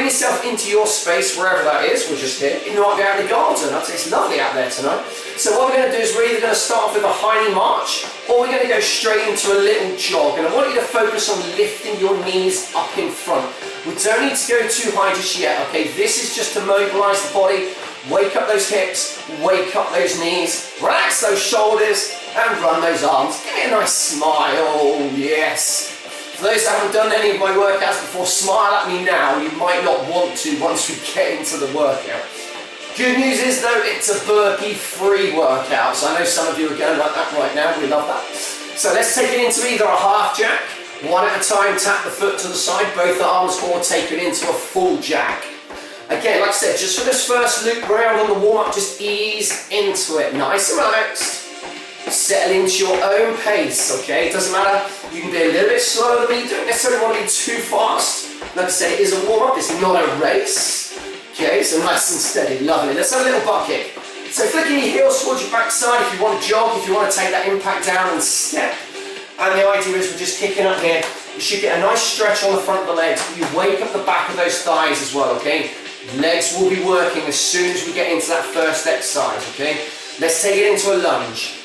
bring yourself into your space, wherever that is. We're just here. You might be out in the garden. It's lovely out there tonight. So what we're going to do is we're either going to start off with a high knee march, or we're going to go straight into a little jog. And I want you to focus on lifting your knees up in front. We don't need to go too high just yet, okay? This is just to mobilize the body, wake up those hips, wake up those knees, relax those shoulders, and run those arms. Give me a nice smile, yes. For those that haven't done any of my workouts before, smile at me now. You might not want to once we get into the workout. Good news is though, it's a burpee-free workout. So I know some of you are going like that right now. We love that. So let's take it into either a half jack, one at a time, tap the foot to the side, both arms, or take it into a full jack. Again, like I said, just for this first loop round on the warm-up, just ease into it. Nice and relaxed. Settle into your own pace, okay? It doesn't matter. You can be a little bit slower than me. You don't necessarily want to be too fast. Like I said, it is a warm-up. It's not a race. Okay, so nice and steady. Lovely. Let's have a little butt kick. So flicking your heels towards your backside if you want to jog, if you want to take that impact down and step. And the idea is we're just kicking up here. You should get a nice stretch on the front of the legs. You wake up the back of those thighs as well, okay? Legs will be working as soon as we get into that first exercise, okay? Let's take it into a lunge.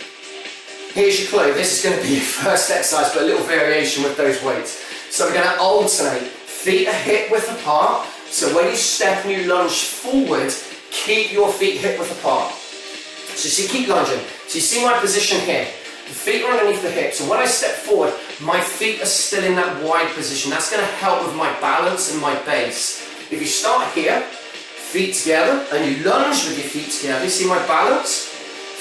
Here's your clue. This is going to be your first exercise, but a little variation with those weights. So we're going to alternate. Feet are hip width apart. So when you step and you lunge forward, keep your feet hip width apart. So you see, keep lunging. So you see my position here. The feet are underneath the hips. So when I step forward, my feet are still in that wide position. That's going to help with my balance and my base. If you start here, feet together, and you lunge with your feet together, you see my balance?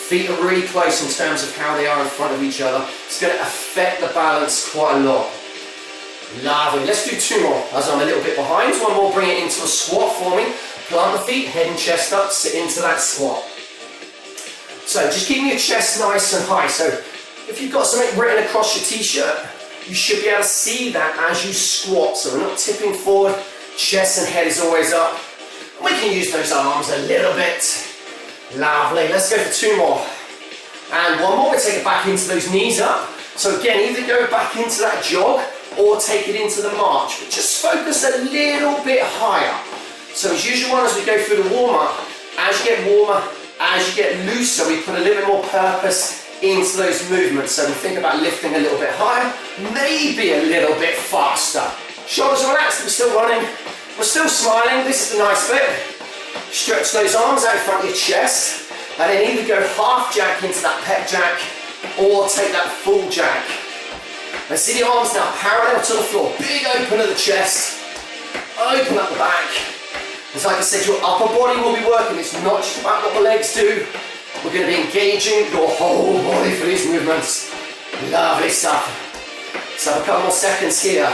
Feet are really close in terms of how they are in front of each other. It's going to affect the balance quite a lot. Lovely. Let's do two more as I'm a little bit behind. One more, bring it into a squat for me. Plant the feet, head and chest up, sit into that squat. So just keeping your chest nice and high. So if you've got something written across your t-shirt, you should be able to see that as you squat. So we're not tipping forward, chest and head is always up. We can use those arms a little bit. Lovely. Let's go for two more. And one more, we take it back into those knees up. So again, either go back into that jog or take it into the march, but just focus a little bit higher. So as usual as we go through the warm-up, as you get warmer, as you get looser, we put a little bit more purpose into those movements. So we think about lifting a little bit higher, maybe a little bit faster. Shoulders are relaxed, we're still running, we're still smiling. This is the nice bit. Stretch those arms out in front of your chest, and then either go half jack into that pec jack, or take that full jack. And see the arms now parallel to the floor. Big open of the chest, open up the back. It's like I said, your upper body will be working. It's not just about what the legs do. We're going to be engaging your whole body for these movements. Lovely stuff. So have a couple more seconds here.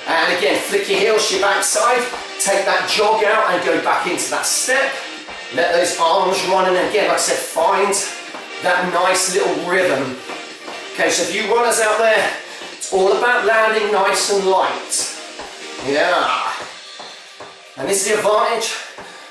And again, flick your heels to your backside. Take that jog out and go back into that step. Let those arms run, and again, like I said, find that nice little rhythm. Okay, so if you runners out there, it's all about landing nice and light. Yeah. And this is the advantage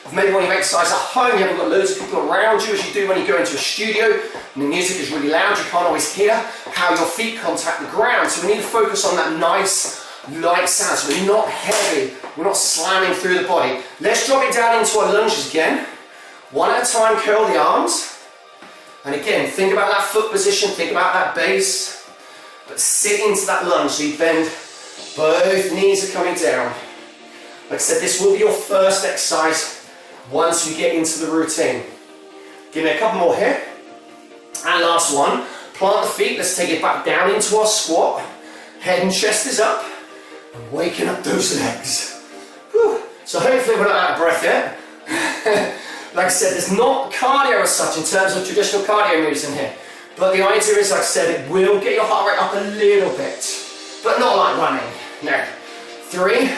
of maybe when you exercise at home, you haven't got loads of people around you as you do when you go into a studio and the music is really loud, you can't always hear how your feet contact the ground. So we need to focus on that nice light sound. So we're not heavy, we're not slamming through the body. Let's drop it down into our lunges again. One at a time, curl the arms. And again, think about that foot position, think about that base. But sit into that lunge, so you bend, both knees are coming down. Like I said, this will be your first exercise once you get into the routine. Give me a couple more here. And last one, plant the feet, let's take it back down into our squat. Head and chest is up, and waking up those legs. Whew. So hopefully we're not out of breath yet. Like I said, there's not cardio as such in terms of traditional cardio moves in here. But the idea is, like I said, it will get your heart rate up a little bit. But not like running. No. 3,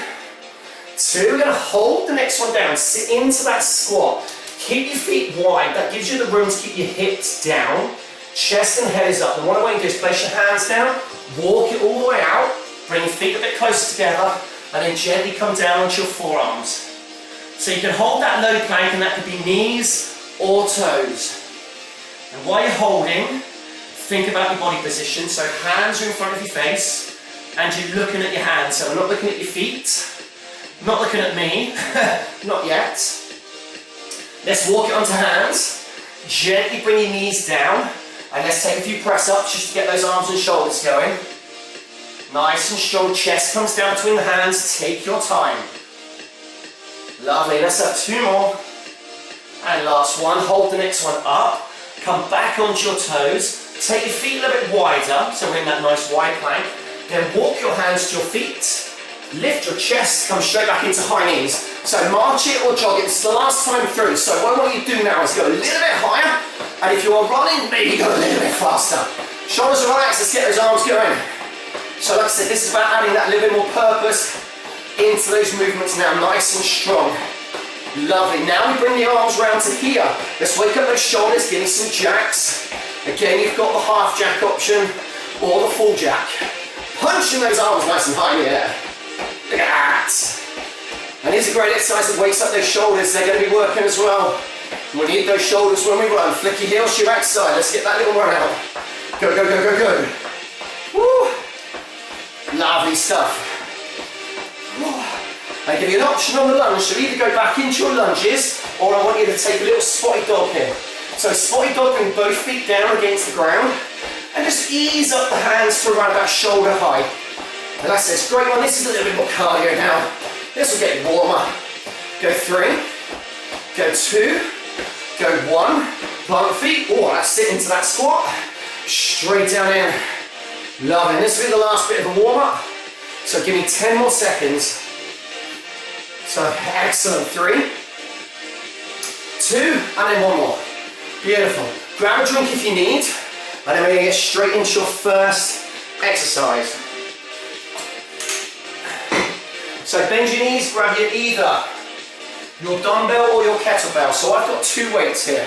2, we're going to hold the next one down. Sit into that squat. Keep your feet wide. That gives you the room to keep your hips down. Chest and head is up. And what I want you to do is place your hands down. Walk it all the way out. Bring your feet a bit closer together. And then gently come down onto your forearms. So you can hold that low plank, and that could be knees or toes. And while you're holding, think about your body position. So hands are in front of your face, and you're looking at your hands. So we're not looking at your feet. Not looking at me, not yet. Let's walk it onto hands. Gently bring your knees down. And let's take a few press ups just to get those arms and shoulders going. Nice and strong, chest comes down between the hands. Take your time. Lovely, let's have 2 more. And last one, hold the next one up. Come back onto your toes. Take your feet a little bit wider, so we're in that nice wide plank. Then walk your hands to your feet. Lift your chest, come straight back into high knees. So march it or jog it, it's the last time through. So what I want you to do now is go a little bit higher, and if you're running, maybe go a little bit faster. Shoulders are relaxed, let's get those arms going. So like I said, this is about adding that little bit more purpose into those movements now, nice and strong. Lovely, now we bring the arms round to here. Let's wake up those shoulders, give me some jacks. Again, you've got the half jack option or the full jack. Punching those arms nice and high in the air. Look at that. And here's a great exercise that wakes up those shoulders. They're going to be working as well. We need those shoulders when we run. Flick your heels to your backside. Let's get that little run out. Go, go, go, go, go. Woo. Lovely stuff. I give you an option on the lunge, so either go back into your lunges, or I want you to take a little spotty dog here. So spotty dog, bring both feet down against the ground, and just ease up the hands to around about shoulder height. And that's it, it's a great one. This is a little bit more cardio now. This will get you warmer. Go 3, go 2, go 1, plant the feet. Oh, that's it, into that squat. Straight down in. Lovely. This will be the last bit of a warm up. So give me 10 more seconds. So excellent. 3, 2, and then 1 more. Beautiful. Grab a drink if you need, and then we're going to get straight into your first exercise. So bend your knees, grab either your dumbbell or your kettlebell. So I've got 2 weights here.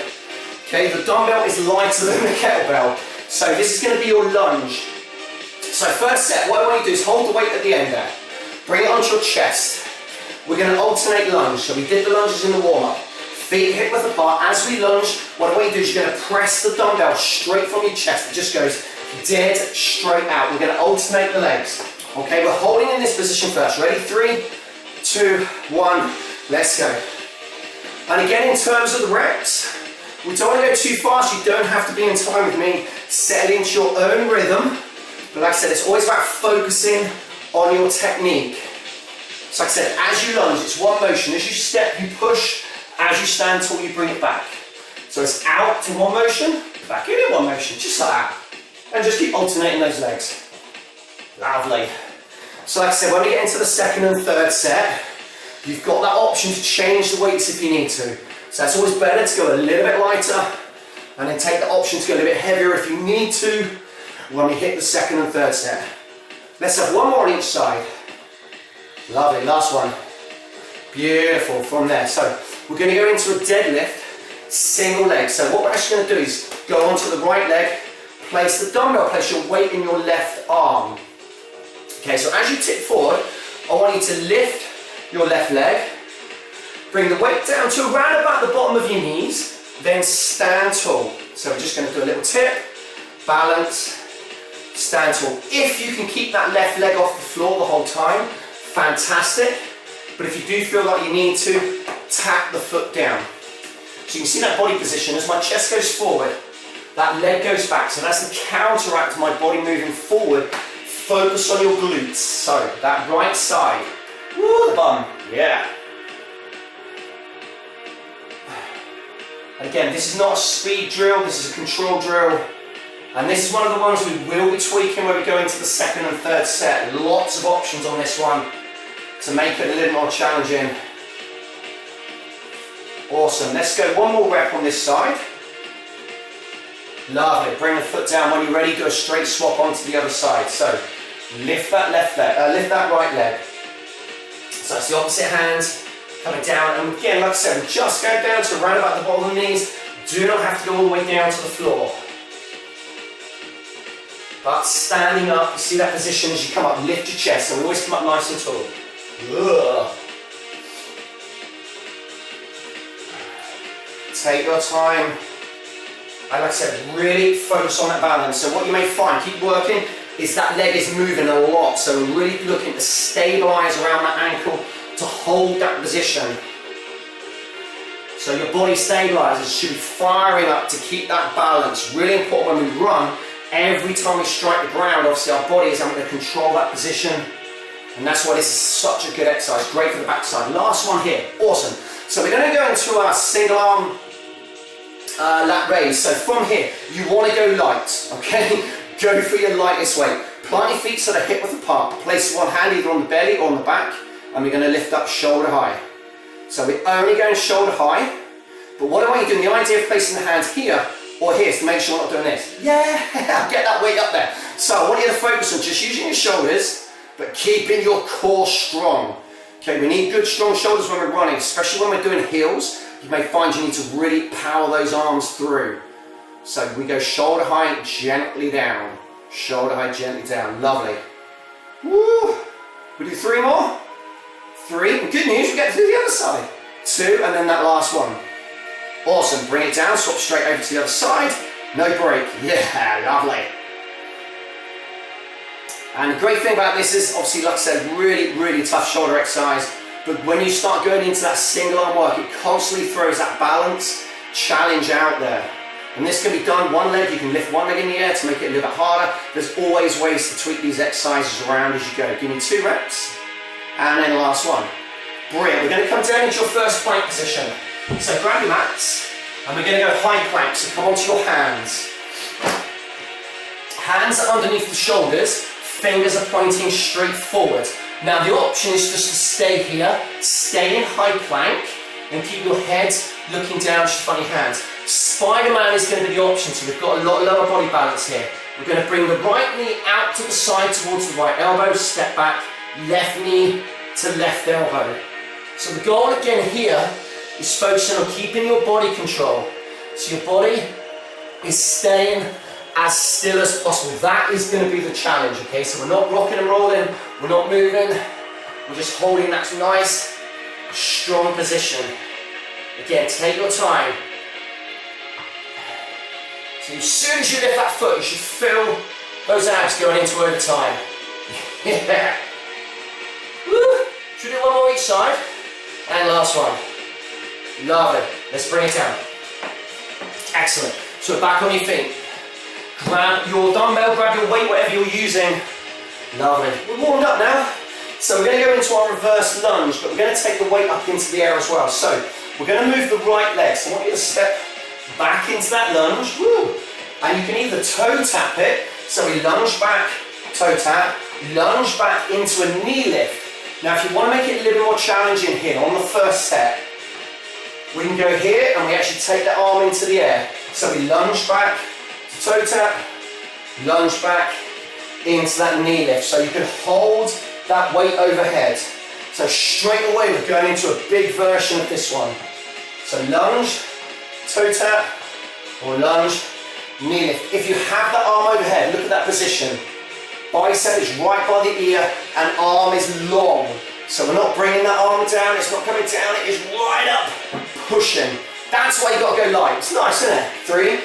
Okay, the dumbbell is lighter than the kettlebell. So this is going to be your lunge. So first set, what I want you to do is hold the weight at the end there. Bring it onto your chest. We're going to alternate lunge. So we did the lunges in the warm-up. Feet hip width apart. As we lunge, what I want you to do is you're going to press the dumbbell straight from your chest. It just goes dead straight out. We're going to alternate the legs. Okay, we're holding in this position first. Ready? 3, 2, 1, let's go. And again, in terms of the reps, we don't want to go too fast. You don't have to be in time with me. Settle into your own rhythm. But like I said, it's always about focusing on your technique. So like I said, as you lunge, it's one motion. As you step, you push. As you stand tall, you bring it back. So it's out in one motion, back in one motion, just like that. And just keep alternating those legs. Lovely. So like I said, when we get into the second and third set, you've got that option to change the weights if you need to. So it's always better to go a little bit lighter, and then take the option to go a little bit heavier if you need to when we hit the second and third set. Let's have 1 more on each side. Lovely, last one. Beautiful, from there. So we're going to go into a deadlift, single leg. So what we're actually going to do is go onto the right leg, place the dumbbell, place your weight in your left arm. Okay, so as you tip forward, I want you to lift your left leg, bring the weight down to around about the bottom of your knees, then stand tall. So we're just going to do a little tip, balance, stand tall. If you can keep that left leg off the floor the whole time, fantastic. But if you do feel like you need to, tap the foot down. So you can see that body position. As my chest goes forward, that leg goes back. So that's the counteract to my body moving forward. Focus on your glutes. So that right side. Woo, the bum. Yeah. And again, this is not a speed drill. This is a control drill. And this is one of the ones we will be tweaking when we go into the second and third set. Lots of options on this one to make it a little more challenging. Awesome. Let's go 1 more rep on this side. Lovely. Bring the foot down. When you're ready, do a straight swap onto the other side. So lift that left leg, lift that right leg. So it's the opposite hand coming down. And again, like I said, we're just going down to around about the bottom of the knees. Do not have to go all the way down to the floor. But standing up, you see that position as you come up, lift your chest. So we always come up nice and tall. Ugh. Take your time. And like I said, really focus on that balance. So what you may find, keep working, is that leg is moving a lot. So we're really looking to stabilize around that ankle to hold that position. So your body stabilizers should be firing up to keep that balance. Really important when we run, every time we strike the ground, obviously our body is able to control that position. And that's why this is such a good exercise, great for the backside. Last one here, awesome. So we're going to go into our single arm lat raise. So from here, you want to go light, okay? Go for your lightest weight. Plant your feet so they're hip width apart. Place one hand either on the belly or on the back, and we're going to lift up shoulder high. So we're only going shoulder high, but what I want you doing, the idea of placing the hands here or here is to make sure we're not doing this. Yeah, get that weight up there. So I want you to focus on just using your shoulders, but keeping your core strong. Okay, we need good strong shoulders when we're running, especially when we're doing heels. You may find you need to really power those arms through. So we go shoulder high, gently down. Shoulder high, gently down. Lovely. Woo! We do 3 more. 3. And good news, we get to do the other side. 2, and then that last one. Awesome. Bring it down, swap straight over to the other side. No break. Yeah, lovely. And the great thing about this is, obviously, like I said, really, really tough shoulder exercise. But when you start going into that single arm work, it constantly throws that balance challenge out there. And this can be done one leg, you can lift one leg in the air to make it a little bit harder. There's always ways to tweak these exercises around as you go. Give me 2 reps, and then the last one. Brilliant, we're going to come down into your first plank position. So grab your mats, and we're going to go high plank, so come onto your hands. Hands are underneath the shoulders, fingers are pointing straight forward. Now the option is just to stay here, stay in high plank, and keep your head looking down, just front of your hands. Spider-Man is going to be the option, so we've got a lot lower body balance here. We're going to bring the right knee out to the side towards the right elbow, step back, left knee to left elbow. So the goal again here is focusing on keeping your body control. So your body is staying as still as possible. That is going to be the challenge, okay? So we're not rocking and rolling, we're not moving, we're just holding that nice, strong position. Again, take your time. So as soon as you lift that foot, you should feel those abs going into overtime. Yeah. Woo. Should we do one more each side? And last one. Lovely. Let's bring it down. Excellent. So back on your feet. Grab your dumbbell, grab your weight, whatever you're using. Lovely. We're warmed up now. So we're going to go into our reverse lunge, but we're going to take the weight up into the air as well. So we're going to move the right leg. So I want you to step back into that lunge. Woo. And you can either toe tap it. So we lunge back, toe tap, lunge back into a knee lift. Now if you want to make it a little bit more challenging here on the first set, we can go here and we actually take that arm into the air. So we lunge back, toe tap, lunge back into that knee lift. So you can hold that weight overhead. So straight away we're going into a big version of this one. So lunge, toe tap, or lunge, knee lift. If you have that arm overhead, look at that position. Bicep is right by the ear and arm is long. So we're not bringing that arm down, it's not coming down, it is right up, pushing. That's why you've got to go light. It's nice, isn't it? 3,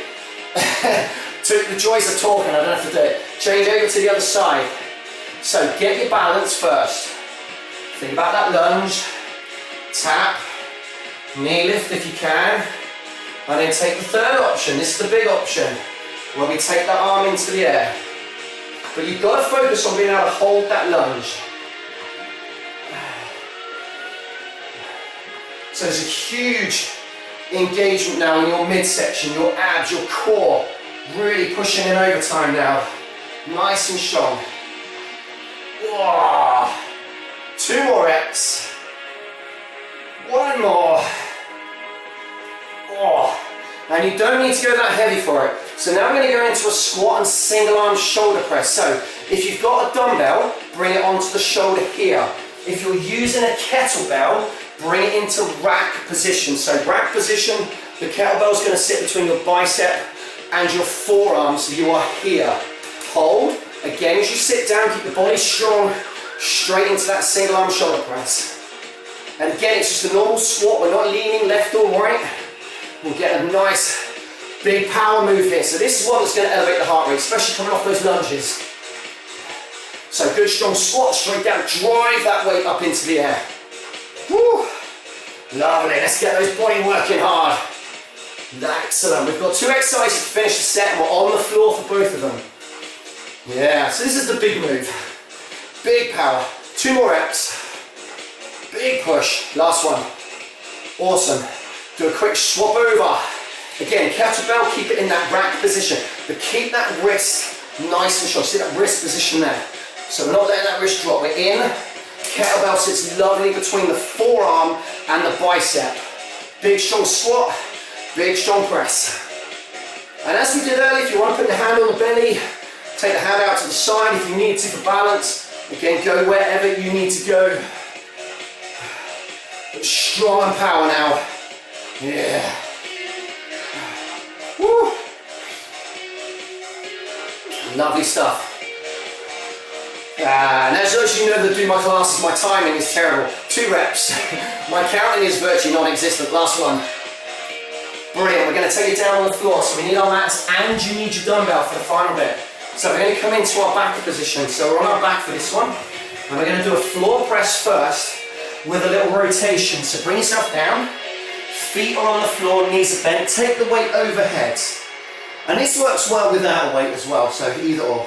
2, the joys of talking, I don't have to do it. Change over to the other side. So get your balance first. Think about that lunge, tap, knee lift if you can, and then take the third option. This is the big option, where we take that arm into the air. But you've got to focus on being able to hold that lunge. So there's a huge engagement now in your midsection, your abs, your core, really pushing in overtime now. Nice and strong. Whoa. 2 more reps. 1 more. Oh. And you don't need to go that heavy for it. So now we're going to go into a squat and single arm shoulder press. So if you've got a dumbbell, bring it onto the shoulder here. If you're using a kettlebell, bring it into rack position. So rack position, the kettlebell is going to sit between your bicep and your forearm, so you are here. Hold. Again, as you sit down, keep the body strong, straight into that single arm shoulder press. And again, it's just a normal squat. We're not leaning left or right. We'll get a nice big power move here. So this is one that's going to elevate the heart rate, especially coming off those lunges. So good strong squat, straight down, drive that weight up into the air. Woo. Lovely, let's get those body working hard. Excellent, we've got 2 exercises to finish the set and we're on the floor for both of them. Yeah, so this is the big move. Big power, 2 more reps. Big push, last one. Awesome. Do a quick swap over. Again, kettlebell, keep it in that rack position, but keep that wrist nice and strong. See that wrist position there? So we're not letting that wrist drop. We're in. Kettlebell sits lovely between the forearm and the bicep. Big strong squat, big strong press. And as we did earlier, if you want to put the hand on the belly, take the hand out to the side if you need to for balance. Again, go wherever you need to go. But strong and power now. Yeah. Woo. Lovely stuff. And as you know that do my classes, my timing is terrible. 2 reps. My counting is virtually non-existent. Last one. Brilliant. We're going to take it down on the floor. So we need our mats and you need your dumbbell for the final bit. So we're going to come into our back position. So we're on our back for this one. And we're going to do a floor press first with a little rotation. So bring yourself down. Feet are on the floor, knees are bent. Take the weight overhead. And this works well without a weight as well, so either or.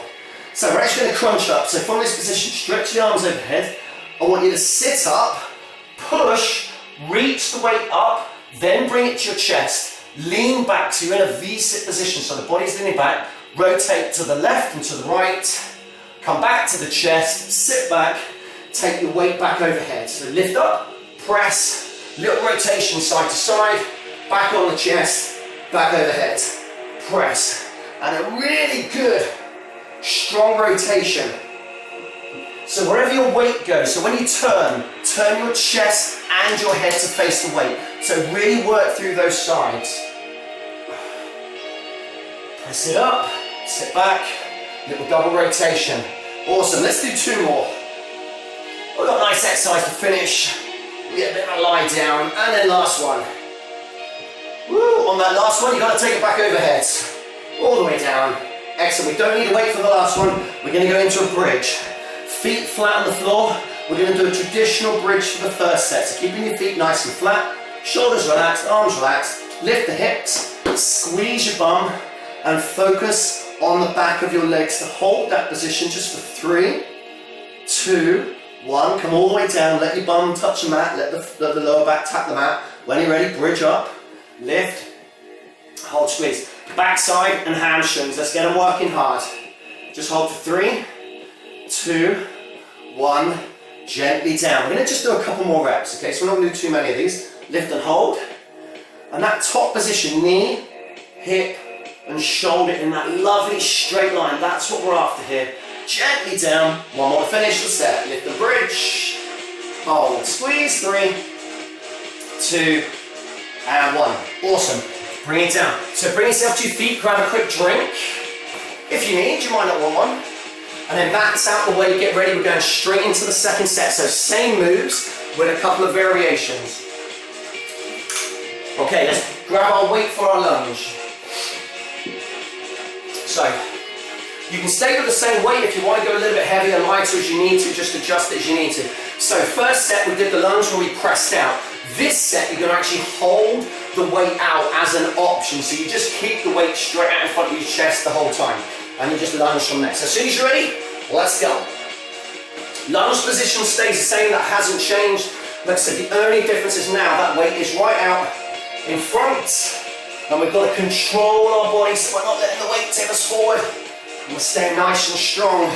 So we're actually going to crunch up. So from this position, stretch the arms overhead. I want you to sit up, push, reach the weight up, then bring it to your chest. Lean back, so you're in a V-sit position, so the body's leaning back. Rotate to the left and to the right. Come back to the chest, sit back, take your weight back overhead. So lift up, press, little rotation side to side, back on the chest, back overhead. Press. And a really good strong rotation. So wherever your weight goes, so when you turn your chest and your head to face the weight. So really work through those sides. Press it up, sit back, little double rotation. Awesome, let's do 2 more. We've got a nice exercise to finish. We get a bit of a lie down, and then last one. Woo, on that last one, you've got to take it back overhead. All the way down. Excellent, we don't need to wait for the last one. We're going to go into a bridge. Feet flat on the floor. We're going to do a traditional bridge for the first set. So keeping your feet nice and flat, shoulders relaxed, arms relaxed. Lift the hips, squeeze your bum, and focus on the back of your legs to hold that position just for 3, 2, 1. Come all the way down, let your bum touch the mat, let the lower back tap the mat. When you're ready, bridge up, lift, hold, squeeze. Backside and hamstrings, let's get them working hard. Just hold for 3, 2, 1, gently down. We're going to just do a couple more reps, okay? So we're not going to do too many of these. Lift and hold. And that top position, knee, hip, and shoulder in that lovely straight line. That's what we're after here. Gently down. 1 more to finish the set. Lift the bridge. Hold. Squeeze. 3, 2, and 1. Awesome. Bring it down. So bring yourself to your feet. Grab a quick drink. If you need, you might not want one. And then that's out the way. Get ready. We're going straight into the second set. So same moves with a couple of variations. Okay, let's grab our weight for our lunge. So, you can stay with the same weight if you want to go a little bit heavier, lighter as you need to, just adjust it as you need to. So first set we did the lunge where we pressed out. This set you're going to actually hold the weight out as an option. So you just keep the weight straight out in front of your chest the whole time. And you just lunge from there. So as soon as you're ready, let's go. Lunge position stays the same, that hasn't changed. Like I said, the only difference is now that weight is right out in front. And we've got to control our body so we're not letting the weight tip us forward. And we're staying nice and strong.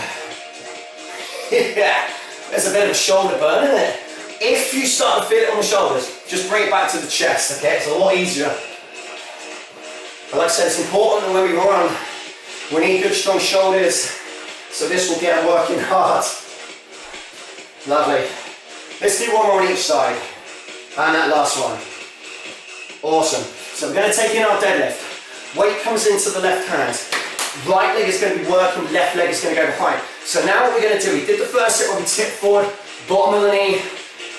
Yeah, there's a bit of a shoulder burn, isn't it? If you start to feel it on the shoulders, just bring it back to the chest, okay? It's a lot easier. But like I said, it's important that when we run, we need good strong shoulders. So this will get working hard. Lovely. Let's do 1 more on each side. And that last one. Awesome. So we're going to take in our deadlift. Weight comes into the left hand. Right leg is going to be working, left leg is going to go behind. So now what we're going to do, we did the first set where we tip forward, bottom of the knee,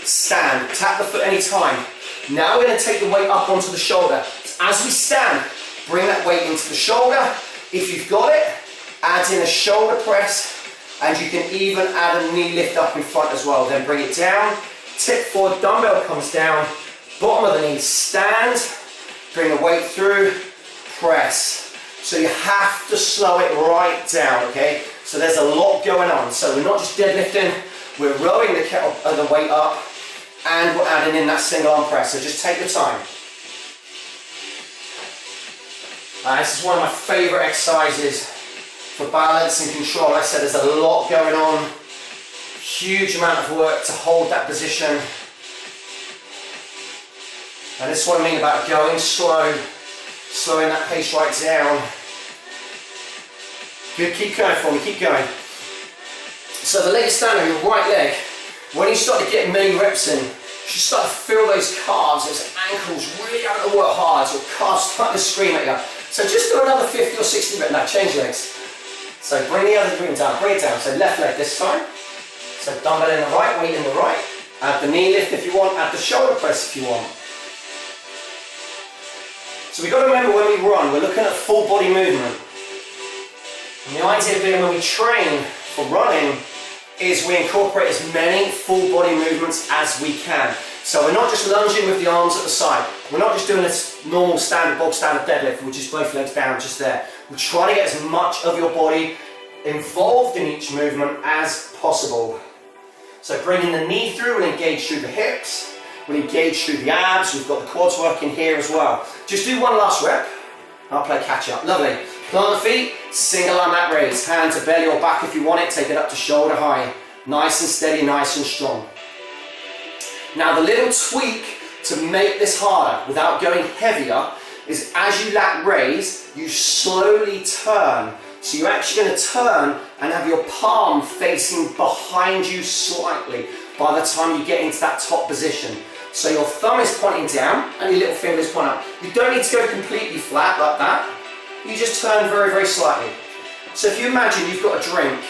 stand, tap the foot any time. Now we're going to take the weight up onto the shoulder. As we stand, bring that weight into the shoulder. If you've got it, add in a shoulder press, and you can even add a knee lift up in front as well. Then bring it down, Tip forward, dumbbell comes down, bottom of the knee, stand, bring the weight through, press. So you have to slow it right down, okay? So there's a lot going on. So we're not just deadlifting, we're rowing the weight up, and we're adding in that single arm press. So just take your time. This is one of my favorite exercises for balance and control. Like I said, there's a lot going on. Huge amount of work to hold that position. And this is what I mean about going slow, slowing that pace right down. Good, keep going for me, keep going. So the leg is standing, your right leg, when you start to get many reps in, you should start to feel those calves, those ankles really having to work hard, so calves starting to scream at you. So just do another 50 or 60 reps. Now change legs. So bring the other ring down, bring it down. So left leg this time. So dumbbell in the right, weight in the right. Add the knee lift if you want, add the shoulder press if you want. So we've got to remember when we run, we're looking at full body movement. And the idea being when we train for running is we incorporate as many full body movements as we can. So we're not just lunging with the arms at the side. We're not just doing this normal standard bog standard deadlift, which is both legs down just there. We're trying to get as much of your body involved in each movement as possible. So bringing the knee through and engage through the hips. We'll engage through the abs. We've got the quads working here as well. Just do one last rep. I'll play catch up. Lovely. Plant the feet, single arm mat raise. Hand to belly or back if you want it. Take it up to shoulder high. Nice and steady, nice and strong. Now the little tweak to make this harder without going heavier is as you lat raise, you slowly turn. So you're actually going to turn and have your palm facing behind you slightly by the time you get into that top position. So your thumb is pointing down and your little finger is pointing up. You don't need to go completely flat like that. You just turn very, very slightly. So if you imagine you've got a drink,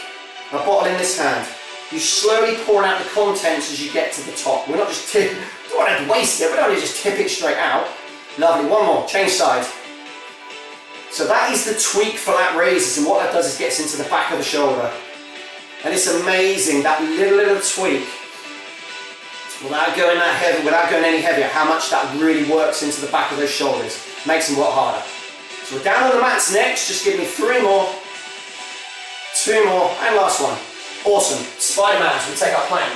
a bottle in this hand, you slowly pour out the contents as you get to the top. We're not just don't want to waste it, we don't need to just tip it straight out. Lovely, one more, change side. So that is the tweak for lat raises, and what that does is gets into the back of the shoulder. And it's amazing, that little tweak, without going that heavy, without going any heavier, how much that really works into the back of those shoulders. Makes them work harder. So we're down on the mats next, just give me 3 more, 2 more, and last one. Awesome, Spider-Mans, we take our plank.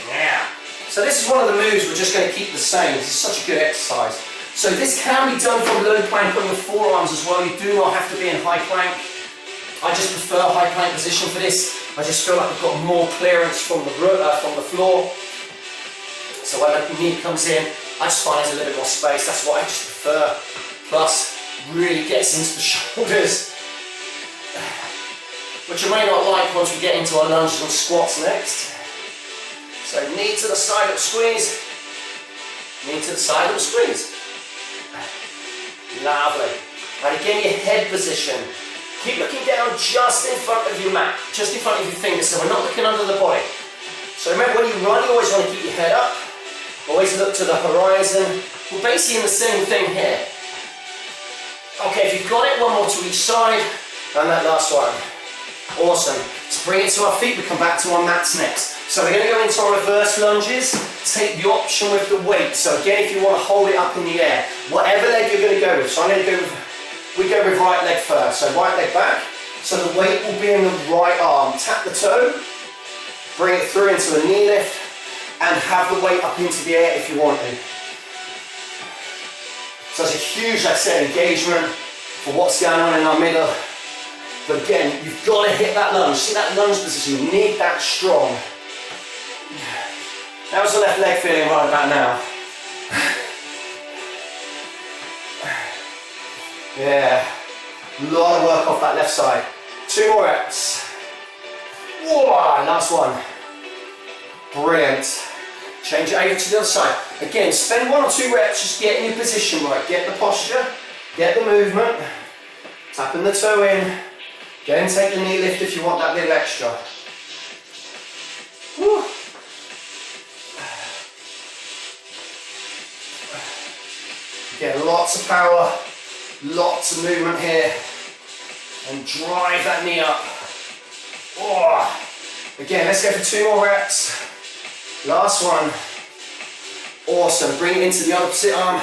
Yeah. So this is one of the moves we're just going to keep the same. This is such a good exercise. So this can be done from low plank on the forearms as well. You do not have to be in high plank. I just prefer high plank position for this. I just feel like I've got more clearance from the floor. So when the knee comes in, I just find there's a little bit more space. That's what I just prefer. Plus, really gets into the shoulders, which I may not like once we get into our lunges and squats next. So knee to the side up squeeze, knee to the side up squeeze. Lovely. And again, your head position. Keep looking down just in front of your mat, just in front of your fingers, so we're not looking under the body. So remember, when you run, you always want to keep your head up. Always look to the horizon. We're basically in the same thing here. Okay, if you've got it, one more to each side, and that last one. Awesome. Let's bring it to our feet. We come back to our mats next. So we're going to go into our reverse lunges. Take the option with the weight. So again, if you want to hold it up in the air, whatever leg you're going to go with. So I'm going to go with, we go with right leg first. So right leg back. So the weight will be in the right arm. Tap the toe, bring it through into a knee lift, and have the weight up into the air if you want to. So it's a huge, like I said, engagement for what's going on in our middle. But again, you've got to hit that lunge. See that lunge position, you need that strong. How's the left leg feeling right about now? Yeah, a lot of work off that left side. 2 more reps. Whoa, last one. Brilliant. Change it over to the other side. Again, spend 1 or 2 reps just getting your position right. Get the posture, get the movement, tapping the toe in. Go and take the knee lift if you want that little extra. Woo. Get lots of power, lots of movement here, and drive that knee up. Oh. Again, let's go for 2 more reps. Last one. Awesome. Bring it into the opposite arm.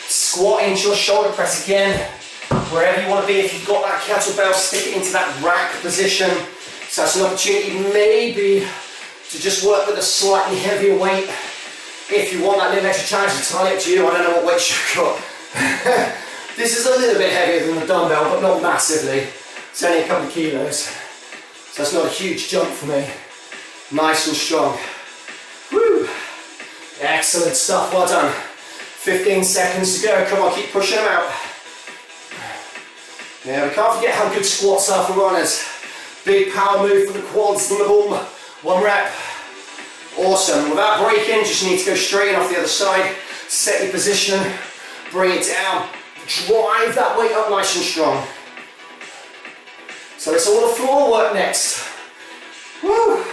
Squat into your shoulder press again. Wherever you want to be, if you've got that kettlebell, stick it into that rack position. So that's an opportunity maybe to just work with a slightly heavier weight. If you want that little extra challenge, it's entirely up to you. I don't know what weight you've got. This is a little bit heavier than the dumbbell, but not massively. It's only a couple of kilos. So it's not a huge jump for me. Nice and strong. Woo! Excellent stuff, well done. 15 seconds to go, come on, keep pushing them out. Yeah, we can't forget how good squats are for runners. Big power move for the quads and the boom. 1 rep. Awesome. Without breaking, just need to go straight in off the other side. Set your position, bring it down. Drive that weight up nice and strong. So it's all the floor work next. Woo!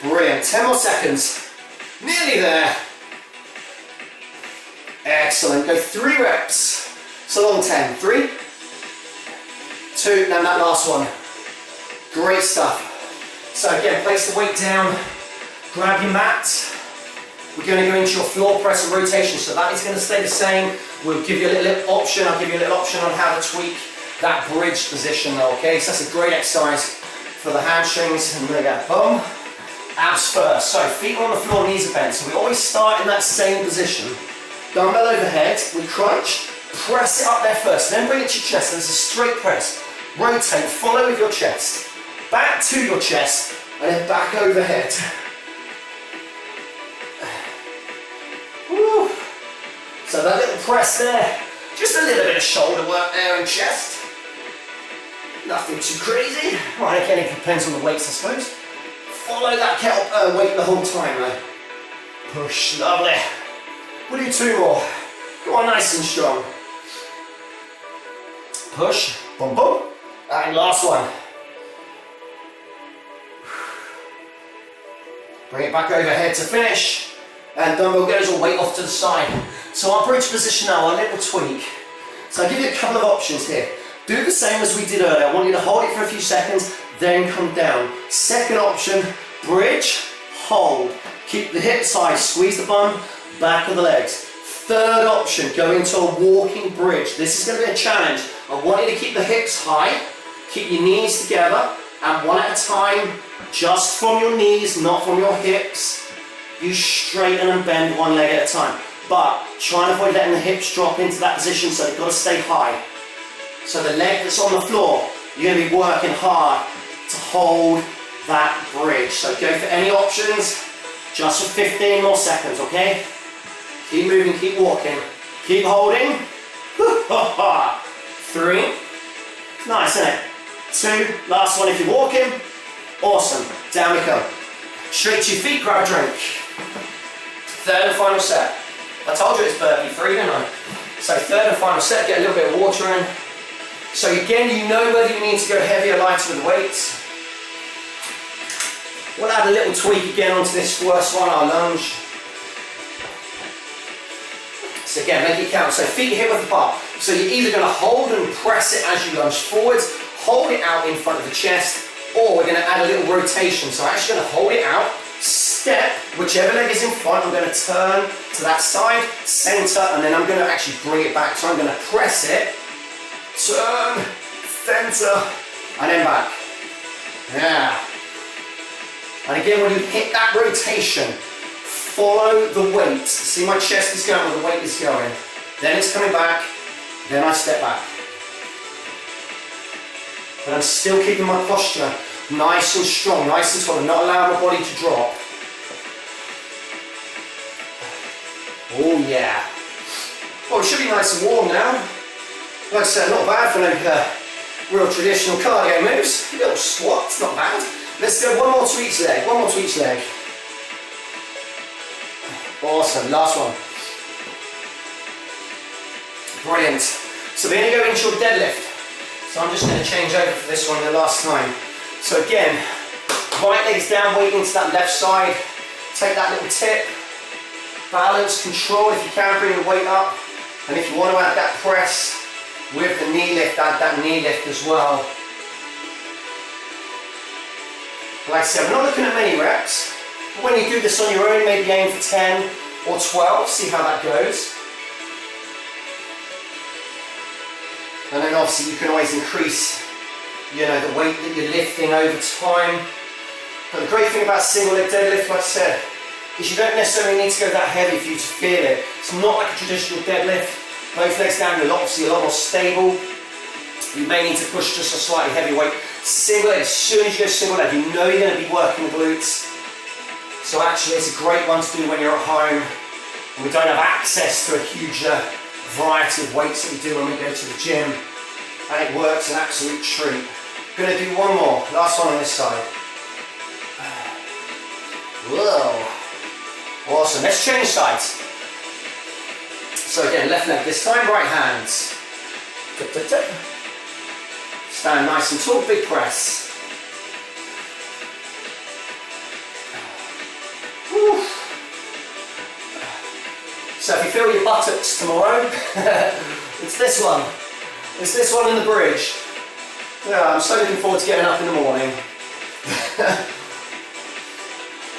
Brilliant. 10 more seconds. Nearly there. Excellent. Go 3 reps. So on 10. 3, 2, and then that last one. Great stuff. So again, place the weight down. Grab your mat. We're going to go into your floor press and rotation. So that is going to stay the same. We'll give you a little option. I'll give you a little option on how to tweak that bridge position though, okay? So that's a great exercise for the hamstrings. And we're going to go boom. Abs first. So feet are on the floor, knees are bent. So we always start in that same position. Dumbbell overhead, we crunch, press it up there first, then bring it to your chest. There's a straight press. Rotate, follow with your chest. Back to your chest, and then back overhead. Woo. So that little press there, just a little bit of shoulder work there and chest. Nothing too crazy. Right, again, it depends on the weights, I suppose. Follow that kettlebell weight the whole time though. Push, lovely. We'll do 2 more. Go on, nice and strong. Push, boom, boom. And last one. Bring it back overhead to finish. And dumbbell goes all weight off to the side. So our bridge position now, our little tweak. So I'll give you a couple of options here. Do the same as we did earlier. I want you to hold it for a few seconds, then come down. Second option, bridge, hold. Keep the hips high, squeeze the bum, back of the legs. Third option, go into a walking bridge. This is going to be a challenge. I want you to keep the hips high, keep your knees together, and one at a time, just from your knees, not from your hips. You straighten and bend one leg at a time. But try and avoid letting the hips drop into that position, so they've got to stay high. So the leg that's on the floor, you're going to be working hard to hold that bridge. So go for any options, just for 15 more seconds, okay? Keep moving, keep walking, keep holding. 3, nice, isn't it? 2, last one if you're walking. Awesome, down we go. Straight to your feet, grab a drink. Third and final set. I told you it's burpee free, didn't I? So third and final set, get a little bit of water in. So again, you know whether you need to go heavier or lighter with the weights. We'll add a little tweak again onto this first one, our lunge. So again, make it count. So feet hip width apart. So you're either going to hold and press it as you lunge forwards, hold it out in front of the chest, or we're going to add a little rotation. So I'm actually going to hold it out, step, whichever leg is in front, I'm going to turn to that side, center, and then I'm going to actually bring it back. So I'm going to press it, turn, center, and then back. Yeah. And again, when you hit that rotation, follow the weight. See, my chest is going where the weight is going. Then it's coming back, then I step back. But I'm still keeping my posture nice and strong, nice and tall, not allowing my body to drop. Oh yeah. Oh, it should be nice and warm now. Like I said, not bad for no real traditional cardio moves. A little squats, not bad. Let's go one more to each leg, one more to each leg. Awesome, last one. Brilliant. So we're going to go into your deadlift. So I'm just going to change over for this one the last time. So again, right leg's down, weight into that left side. Take that little tip. Balance, control if you can, bring the weight up. And if you want to add that press with the knee lift, add that knee lift as well. Like I said, we're not looking at many reps. But when you do this on your own, maybe aim for 10 or 12, see how that goes. And then obviously you can always increase, the weight that you're lifting over time. But the great thing about single leg deadlift, like I said, is you don't necessarily need to go that heavy for you to feel it. It's not like a traditional deadlift. Both legs down, you're obviously a lot more stable. You may need to push just a slightly heavy weight. Single leg, as soon as you go single leg, you know you're going to be working the glutes. So actually it's a great one to do when you're at home and we don't have access to a huge variety of weights that we do when we go to the gym. And it works, an absolute treat. Gonna do one more, last one on this side. Whoa. Awesome, let's change sides. So again, left leg this time, right hands. Tip, tip, tip. Stand nice and tall, big press. Whew. So if you feel your buttocks tomorrow, it's this one. It's this one in the bridge. Yeah, I'm so looking forward to getting up in the morning.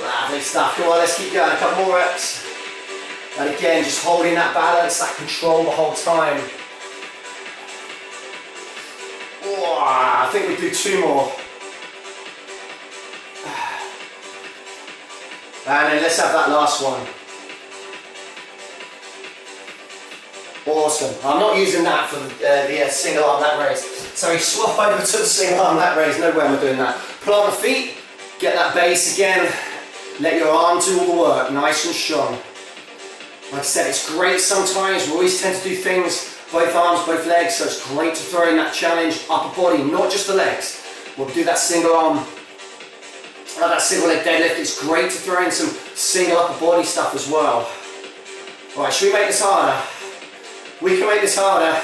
Lovely stuff. Come on, let's keep going. A couple more reps. And again, just holding that balance, that control the whole time. I think we do 2 more. And then let's have that last one. Awesome. I'm not using that for the single arm lat raise. So we swap over to the single arm lat raise. No way am I doing that. Plant the feet, get that base again. Let your arm do all the work, nice and strong. Like I said, it's great sometimes. We always tend to do things, both arms, both legs, so it's great to throw in that challenge, upper body, not just the legs. We'll do that single arm, that single leg deadlift. It's great to throw in some single upper body stuff as well. All right, should we make this harder? We can make this harder.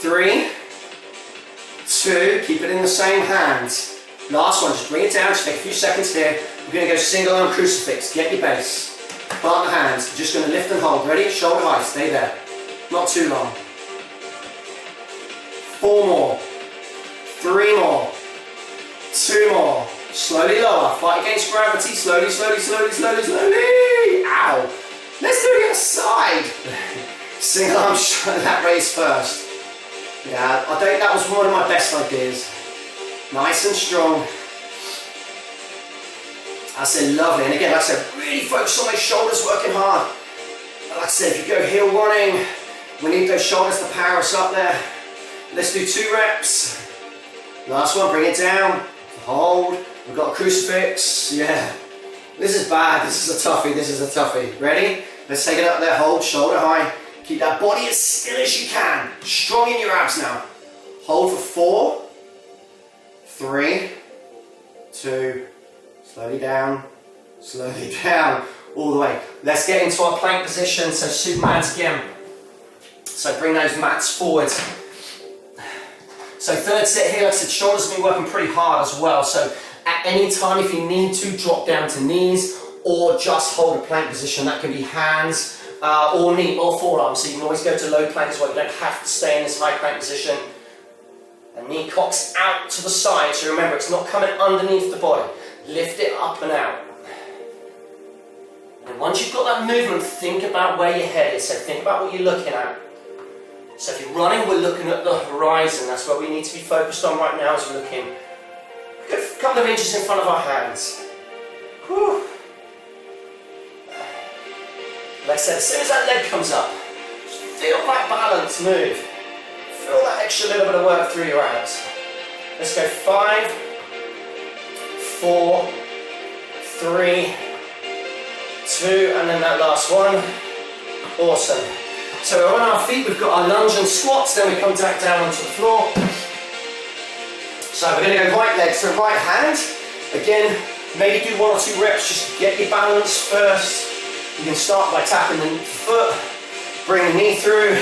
3, 2, keep it in the same hands. Last one, just bring it down, just take a few seconds here. We're going to go single arm crucifix, get your base. Plant the hands, just going to lift and hold. Ready? Shoulder high, stay there. Not too long. 4 more. 3 more. 2 more. Slowly lower, fight against gravity. Slowly, slowly, slowly, slowly, slowly. Ow. Let's do it on the side. Single arm lat raise first. Yeah, I think that was one of my best ideas. Nice and strong. That's it, lovely. And again, like I said, really focus on those shoulders, working hard. Like I said, if you go heel running, we need those shoulders to power us up there. Let's do 2 reps. Last one, bring it down. Hold. We've got a crucifix. Yeah. This is bad. This is a toughie. This is a toughie. Ready? Let's take it up there. Hold, shoulder high. Keep that body as still as you can. Strong in your abs now. Hold for 4, 3, 2, slowly down, all the way. Let's get into our plank position, so Supermans again. So bring those mats forward. So third set here, like I said, shoulders have been working pretty hard as well. So at any time, if you need to, drop down to knees or just hold a plank position. That can be hands or knee or forearms. So you can always go to low plank as well. You don't have to stay in this high plank position. And knee cocks out to the side. So remember, it's not coming underneath the body. Lift it up and out. And once you've got that movement, think about where your head is. So think about what you're looking at. So if you're running, we're looking at the horizon. That's where we need to be focused on right now as we're looking a couple of inches in front of our hands. Whew. Like I said, as soon as that leg comes up, feel that balance move. Feel that extra little bit of work through your abs. Let's go 5, 4, 3, 2, and then that last one. Awesome. So we're on our feet, we've got our lunge and squats, then we come back down onto the floor. So we're going to go right leg, so right hand. Again, maybe do 1 or 2 reps just to get your balance first. You can start by tapping the foot, bring the knee through,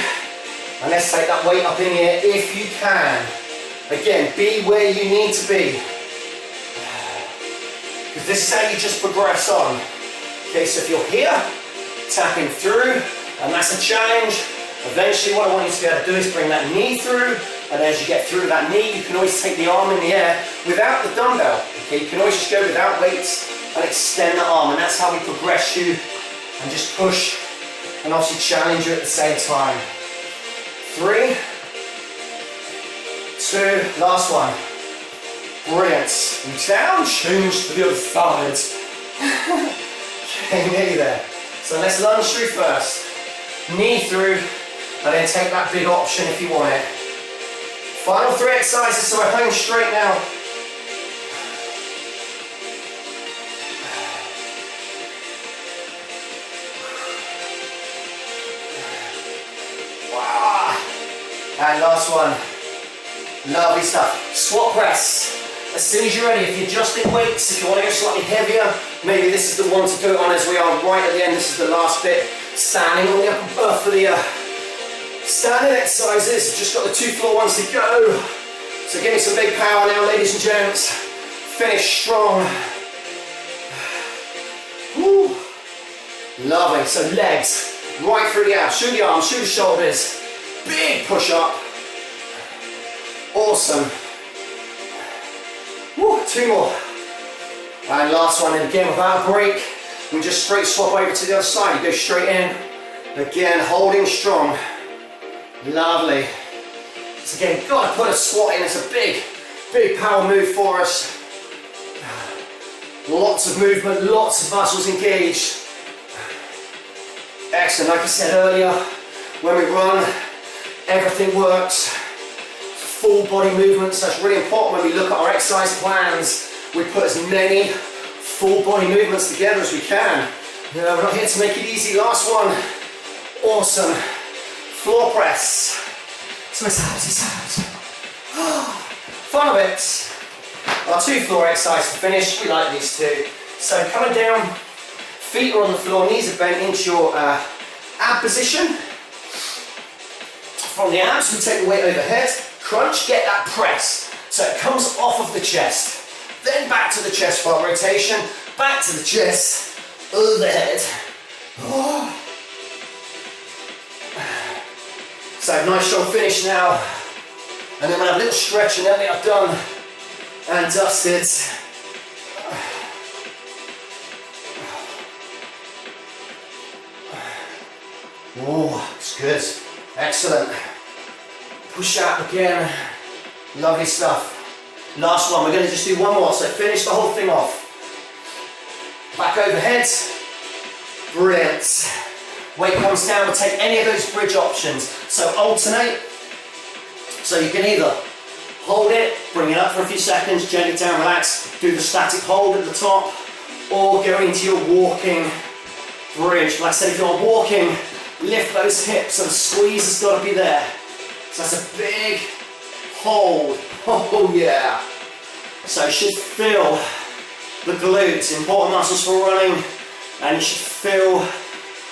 and let's take that weight up in the air if you can. Again, be where you need to be. Because this is how you just progress on. Okay, so if you're here, tapping through, and that's a challenge. Eventually what I want you to be able to do is bring that knee through, And as you get through that knee, you can always take the arm in the air without the dumbbell. Okay, you can always just go without weights and extend the arm, and that's how we progress you and just push and obviously challenge you at the same time. 3, 2, last one. Brilliant. And down, change to the other side. Okay, nearly there. So let's lunge through first. Knee through, and then take that big option if you want it. Final 3 exercises, so we're home straight now. Wow. And last one. Lovely stuff. Squat press. As soon as you're ready, if you're adjusting weights, if you want to go slightly heavier, maybe this is the one to do it on as we are right at the end. This is the last bit. Standing on the upper for the standing exercises. Just got the 2 floor ones to go. So give me some big power now, ladies and gents. Finish strong. Woo. Lovely. So legs right through the abs, through the arms, through the shoulders. Big push up. Awesome. Woo. 2 more. And last one, and again without a break. We just straight swap over to the other side. You go straight in. Again, holding strong. Lovely. So again, got to put a squat in. It's a big, big power move for us. Lots of movement, lots of muscles engaged. Excellent. Like I said earlier, when we run, everything works. Full body movements. That's really important when we look at our exercise plans. We put as many full body movements together as we can. We're not here to make it easy. Last one. Awesome. Floor press. So it's out. Final bits. Our 2 floor exercises finished. We like these 2. So coming down, feet are on the floor, knees are bent into your ab position. From the abs, we take the weight overhead. Crunch, get that press. So it comes off of the chest. Then back to the chest for our rotation. Back to the chest. Overhead. Oh. So nice strong finish now. And then we'll have a little stretch and then we are done and dusted. Oh, it's good. Excellent. Push out again. Lovely stuff. Last one, we're going to just do one more, so finish the whole thing off. Back overhead. Brilliant. Weight comes down, we'll take any of those bridge options. So alternate. So you can either hold it, bring it up for a few seconds, gently down, relax, do the static hold at the top, or go into your walking bridge. Like I said, if you're walking, lift those hips and the squeeze has got to be there. So that's a big hold. Oh yeah. So you should feel the glutes, important muscles for running, and you should feel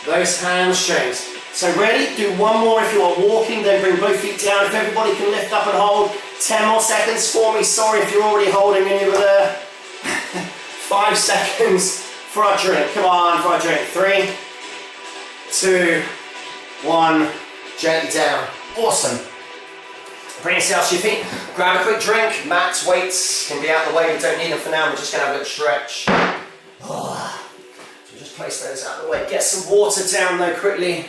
those hamstrings. So ready? Do one more if you are walking, then bring both feet down. If everybody can lift up and hold, 10 more seconds for me. Sorry if you're already holding and you were there. 5 seconds for our drink. Come on, for our drink. 3, 2, 1. Gently down. Awesome. Bring yourself to your feet. Grab a quick drink. Mats, weights can be out of the way. We don't need them for now. We're just going to have a little stretch. Oh. So just place those out of the way. Get some water down though quickly.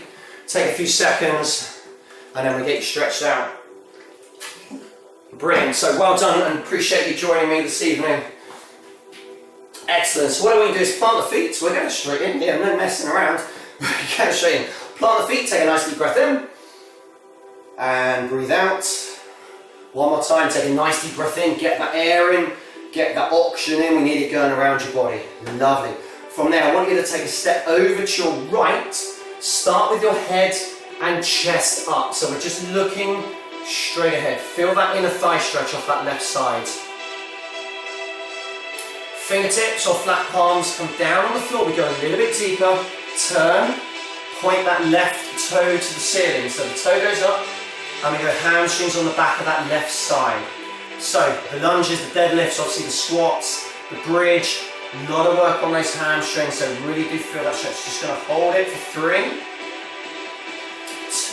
Take a few seconds. And then we get you stretched out. Brilliant. So well done and appreciate you joining me this evening. Excellent. So what I want you to do is plant the feet. So we're going straight in. Yeah, no messing around. We're going straight in. Plant the feet. Take a nice deep breath in. And breathe out. One more time, take a nice deep breath in, get that air in, get that oxygen in, we need it going around your body. Lovely. From there, I want you to take a step over to your right, start with your head and chest up. So we're just looking straight ahead. Feel that inner thigh stretch off that left side. Fingertips or flat palms come down on the floor, we go a little bit deeper, turn, point that left toe to the ceiling. So the toe goes up, and we go hamstrings on the back of that left side. So the lunges, the deadlifts, obviously the squats, the bridge, a lot of work on those hamstrings, so really do feel that stretch. Just going to hold it for 3,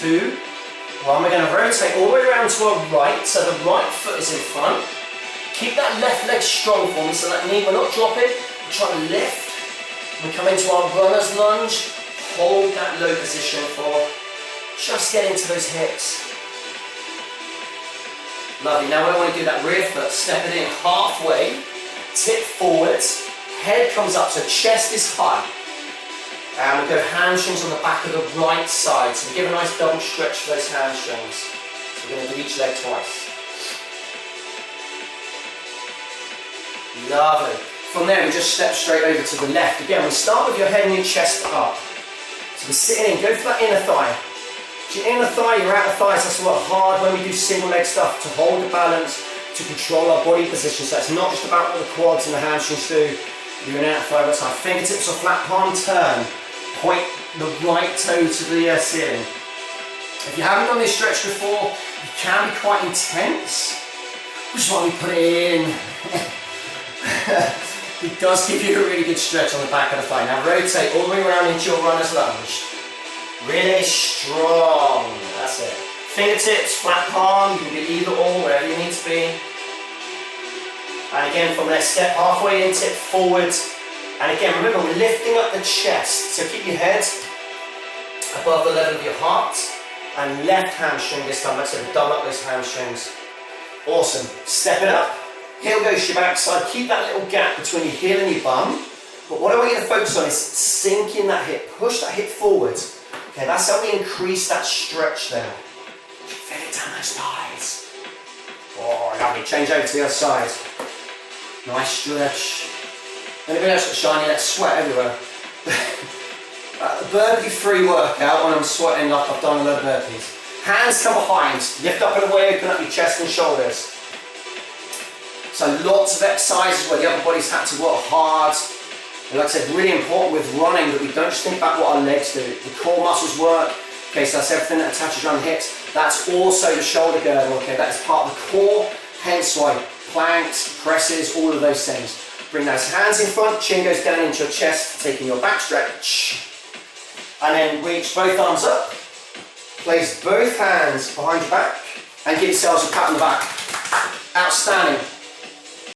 2, One, we're going to rotate all the way around to our right, so the right foot is in front. Keep that left leg strong for me, so that knee, we're not dropping, we're trying to lift. We come into our runner's lunge, hold that low position for just getting to those hips. Lovely, now we want to do that rear foot, step it in halfway, tip forwards, head comes up, so chest is high. And we'll go hamstrings on the back of the right side, so we give a nice double stretch for those hamstrings. So we're going to do each leg twice. Lovely. From there we just step straight over to the left. Again, we start with your head and your chest up. So we're sitting in, go for that inner thigh. If your inner thigh, your outer thighs, that's a lot hard when we do single leg stuff, to hold the balance, to control our body position. So it's not just about what the quads and the hamstrings do. You're an outer thigh, right side. Fingertips or flat palm turn. Point the right toe to the ceiling. If you haven't done this stretch before, it can be quite intense, which is why we put it in. It does give you a really good stretch on the back of the thigh. Now rotate all the way around into your runner's lunge. Really strong. That's it. Fingertips, flat palm, you can do either or, wherever you need to be. And again, from there, step halfway in, tip forwards. And again, remember, we're lifting up the chest. So keep your head above the level of your heart. And left hamstring this time. Like I said, double up those hamstrings. Awesome. Step it up. Heel goes to your backside. Keep that little gap between your heel and your bum. But what I want you to focus on is sinking that hip. Push that hip forward. Okay, that's how we increase that stretch there. Feel it down those thighs. Oh, lovely. Change over to the other side. Nice stretch. Anybody else got shiny? Let's sweat everywhere. Burpee-free workout when I'm sweating like I've done a lot of burpees. Hands come behind. Lift up and away, open up your chest and shoulders. So lots of exercises where the upper body's had to work hard. And like I said, really important with running that we don't just think about what our legs do. The core muscles work. Okay, so that's everything that attaches around the hips. That's also the shoulder girdle. Okay, that is part of the core. Hence why planks, presses, all of those things. Bring those hands in front, chin goes down into your chest, taking your back stretch. And then reach both arms up. Place both hands behind your back and give yourselves a pat on the back. Outstanding.